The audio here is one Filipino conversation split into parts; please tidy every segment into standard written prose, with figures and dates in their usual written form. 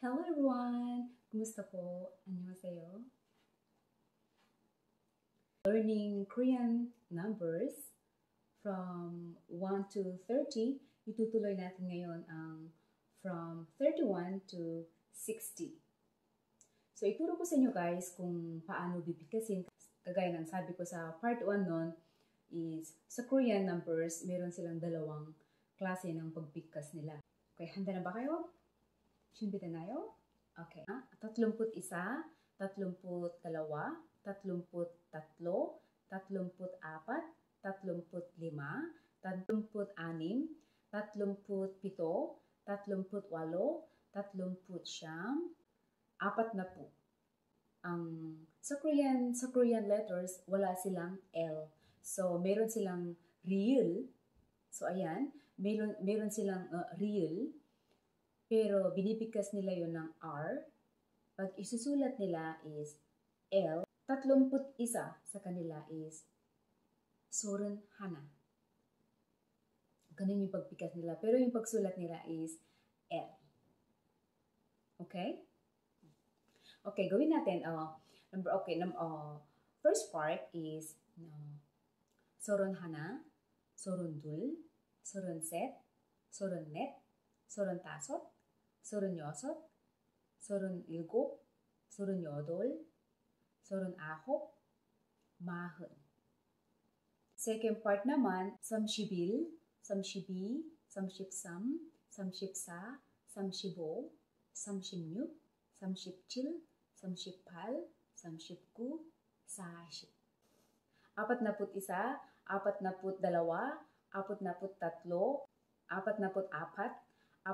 Hello everyone! Kumusta po? Annyeonghaseyo. Learning Korean numbers from 1 to 30. Itutuloy natin ngayon ang from 31 to 60. So ituro ko sa inyo guys kung paano bibigkasin. Kagaya ng sabi ko sa part 1 nun is sa Korean numbers, meron silang dalawang klase ng pagbigkas nila. Okay, handa na ba kayo? 준비되나요? Okay. 31, 32, 33, 34, 35, 36, 37, 38, 39, 40. Sa Korean letters, wala silang L. So, meron silang real. So, ayan. Meron silang real. Pero binibigkas nila yon ng R. Pag isusulat nila is L. 31 sa kanila is Sorun Hana. Ganun yung pagbigkas nila. Pero yung pagsulat nila is L. Okay? Okay, gawin natin. First part is Sorun Hana, Sorun Dul, Sorun Set, Sorun Net, Sorun Tasot, Sorun Yosot, Sorun Ilgop, Sorun Yodol, Sorun Ahop, Mahon. Second part naman, Samshibil, Samshibi, Samshipsam, Samshipsa, Samshibo, Samshimnyup, Samshipchil, Samshipal, Samshipku, Saship. 41, 42, 43, 44, 45, 46, 47, 48,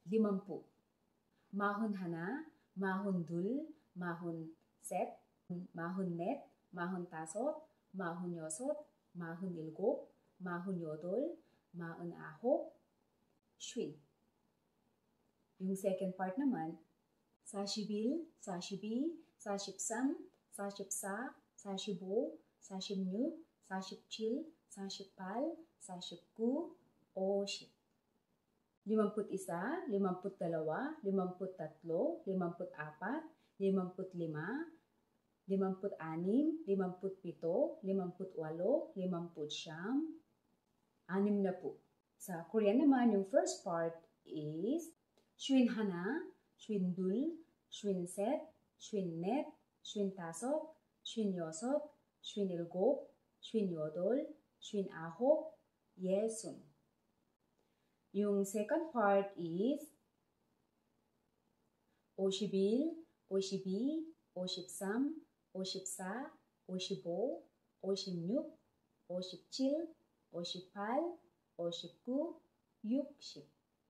50. Mahon Hana, Mahon Dul, Mahon Set, Mahon Net, Mahon Tasot, Mahon Yosot, Mahon Ilgop, Mahon Yodol, Mahon Ahop, Shwin. Yung second part naman, Sashibil, Sashibi, Sashipsam, Sashipsa, Sashibo, Sashimnyup, Sashipchil, Sashipal, Sashipku, Oship. 51, 52, 53, 54, 55, 56, 57, 58, 59, 60. Sa Korean naman, yung first part is Shwin Hana, Shwin Dul, Shwin Set, Shwin Net, Shwin Tasot, Shwin Yosot, Shwin Ilgop, Shwin Yodol, Shwin Ahop, Yesun. Yung second part is Oshibil, Oshibi, Oshipsam, Oshipsa, Oshibo, Oshimnyup, Oshipchil, Oshipal, Oshipku, Yukship.